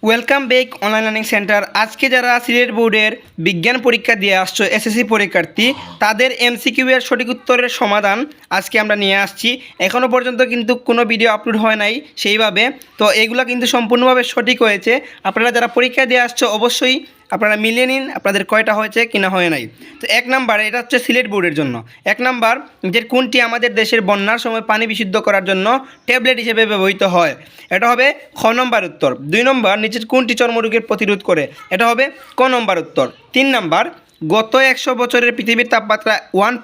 Welcome back online learning centre. আজকে যারা সিলেট বোর্ডের বিজ্ঞান পরীক্ষা দিয়ে আসছো এসএসসি পরীক্ষার্থী, তাদের এমসিকিউ এর সঠিক উত্তরের সমাধান আজকে আমরা নিয়ে আসছি। এখনও পর্যন্ত কিন্তু কোনো ভিডিও আপলোড হয় নাই সেইভাবে, তো এগুলো কিন্তু সম্পূর্ণভাবে সঠিক হয়েছে। আপনারা যারা পরীক্ষা দিয়ে আসছো অবশ্যই আপনারা মিলিয়ে নিন আপনাদের কয়টা হয়েছে কিনা হয় নাই। তো এক নাম্বার, এটা হচ্ছে সিলেট বোর্ডের জন্য। এক নাম্বার, যে কোনটি আমাদের দেশের বন্যার সময় পানি বিশুদ্ধ করার জন্য ট্যাবলেট হিসেবে ব্যবহৃত হয়? এটা হবে খ নম্বর উত্তর। 2 নম্বর, নিচের কোনটি চর্মরোগের প্রতিরোধ করে? এটা হবে ক নম্বর উত্তর। 3 নম্বর, গত 100 বছরের পৃথিবীর তাপমাত্রা 1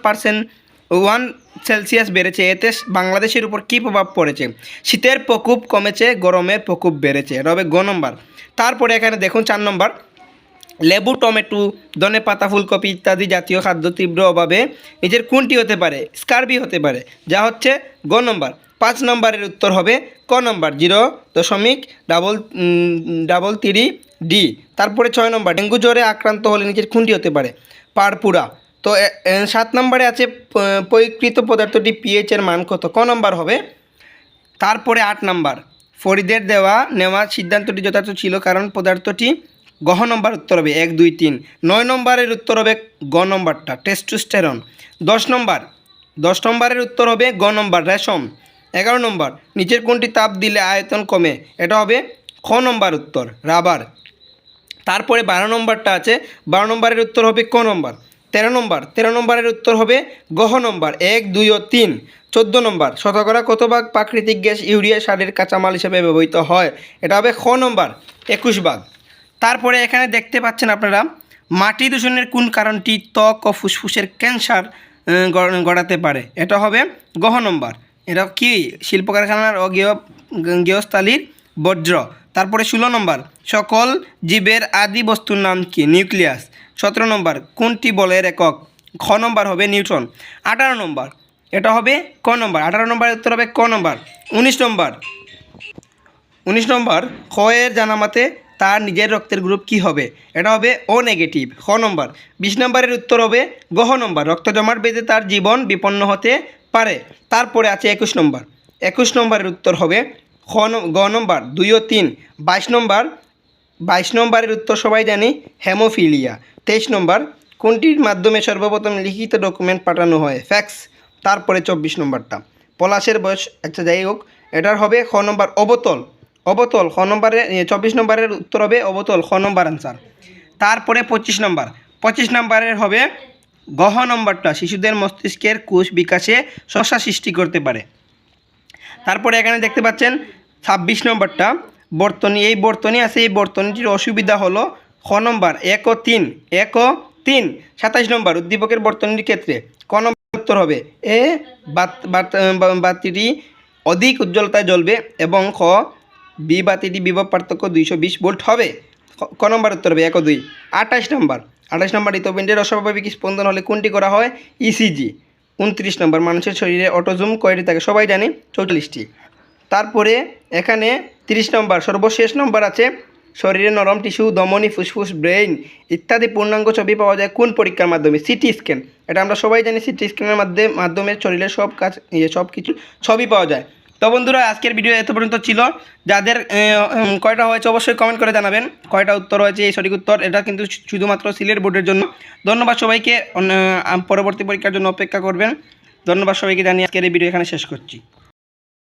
সেলসিয়াস বেড়েছে, এতে বাংলাদেশের উপর কী প্রভাব পড়েছে? শীতের প্রকোপ কমেছে, গরমের প্রকোপ বেড়েছে। এটা হবে গ নম্বর। তারপরে এখানে দেখুন 4 নম্বর, লেবু, টমেটো, ধনেপাতা, ফুলকপি ইত্যাদি জাতীয় খাদ্য তীব্র অভাবে নিজের কোনটি হতে পারে? স্কারবি হতে পারে, যা হচ্ছে গ নম্বর। 5 নম্বরের উত্তর হবে ক নম্বর, 0.3 ডি। তারপরে 6 নম্বর, ডেঙ্গু জ্বরে আক্রান্ত হলে নিজের কোনটি হতে পারে? পারপুরা। তো 7 নম্বরে আছে পরীক্ষিত পদার্থটি পিএইচ এর মান কত? ক নম্বর হবে। তারপরে 8 নম্বর, ফরিদের নেওয়া সিদ্ধান্তটি যথার্থ ছিল কারণ পদার্থটি গহ নম্বর উত্তর হবে 1, 2, 3। 9 নম্বরের উত্তর হবে গ নম্বরটা, টেস্টোস্টেরন। 10 নম্বরের উত্তর হবে গ নম্বর, রেশম। 11 নম্বর, নিচের কোনটি তাপ দিলে আয়তন কমে? এটা হবে খ নম্বর উত্তর, রাবার। তারপরে 12 নম্বরটা আছে, 12 নম্বরের উত্তর হবে ক নম্বর। 13 নম্বরের উত্তর হবে গহ নম্বর 1, 2 ও 3। 14 নম্বর, শতকরা কত ভাগ প্রাকৃতিক গ্যাস ইউরিয়া সারের কাঁচামাল হিসেবে ব্যবহৃত হয়? এটা হবে খ নম্বর, 21 ভাগ। তারপরে এখানে দেখতে পাচ্ছেন আপনারা, মাটি দূষণের কোন কারণটি ত্বক ও ফুসফুসের ক্যান্সার গড়াতে পারে? এটা হবে গহ নম্বর। এটা কি? শিল্প কারখানার গৃহস্থালির বর্জ্য। তারপরে 16 নম্বর, সকল জীবের আদি বস্তুর নাম কি? নিউক্লিয়াস। 17 নম্বর, কোনটি বলের একক? খ নম্বর হবে নিউটন। 18 নম্বর, এটা হবে ক নম্বর। 18 নম্বরের উত্তর হবে ক নম্বর। 19 নম্বর, খ এর জানামতে তার নিজের রক্তের গ্রুপ কি হবে? এটা হবে ও নেগেটিভ, খ নম্বর। 20 নম্বরের উত্তর হবে গহ নম্বর, রক্ত জমাট বেঁধে তার জীবন বিপন্ন হতে পারে। তারপরে আছে 21 নম্বর। 21 নম্বরের উত্তর হবে গ নম্বর, 2 ও 3। 22 নম্বরের উত্তর সবাই জানি, হেমোফিলিয়া। 23 নম্বর, কোনটির মাধ্যমে সর্বপ্রথম লিখিত ডকুমেন্ট পাঠানো হয়? ফ্যাক্স। তারপরে 24 নম্বরটা, পলাশের বয়স, আচ্ছা যাই হোক, এটার হবে খ নম্বর, অবতল। খ নম্বরে 24 নম্বরের উত্তর হবে অবতল, খ নম্বর আনসার। তারপরে 25 নম্বরের হবে গহ নম্বরটা, শিশুদের মস্তিষ্কের কোষ বিকাশে সমস্যা সৃষ্টি করতে পারে। তারপরে এখানে দেখতে পাচ্ছেন 26 নম্বরটা, বর্তনী। এই বর্তনী আছে, এই বর্তনীটির অসুবিধা হলো খ নম্বর, 1 ও 3। 27 নম্বর, উদ্দীপকের বর্তনীর ক্ষেত্রে ক নম্বর উত্তর হবে এ, বাতিটি অধিক উজ্জ্বলতায় জ্বলবে, এবং খ, বি বাতিটি বিভব পার্থক্য 220 ভোল্ট হবে। ক নম্বর উত্তর হবে 1 ও 2। 28 নম্বর, হৃৎপিণ্ডের অস্বাভাবিক স্পন্দন হলে কোনটি করা হয়? ইসিজি। 29 নম্বর, মানুষের শরীরে অটোজোম কয়টি থাকে? সবাই জানি 44টি। তারপরে এখানে 30 নম্বর, সর্বশেষ নম্বর আছে, শরীরে নরম টিস্যু, ধমনী, ফুসফুস, ব্রেইন ইত্যাদি পূর্ণাঙ্গ ছবি পাওয়া যায় কোন পরীক্ষার মাধ্যমে? CT scan. এটা আমরা সবাই জানি, সিটি স্ক্যানের মাধ্যমে শরীরের সব কিছু ছবি পাওয়া যায়। তো বন্ধুরা, আজকের ভিডিও এত পর্যন্ত ছিল। যাদের কয়টা হয়েছে অবশ্যই কমেন্ট করে জানাবেন কয়টা উত্তর হয়েছে। এই সঠিক উত্তর, এটা কিন্তু শুধুমাত্র সিলেট বোর্ডের জন্য। ধন্যবাদ সবাইকে, পরবর্তী পরীক্ষার জন্য অপেক্ষা করবেন। ধন্যবাদ সবাইকে জানিয়ে আজকের এই ভিডিও এখানে শেষ করছি।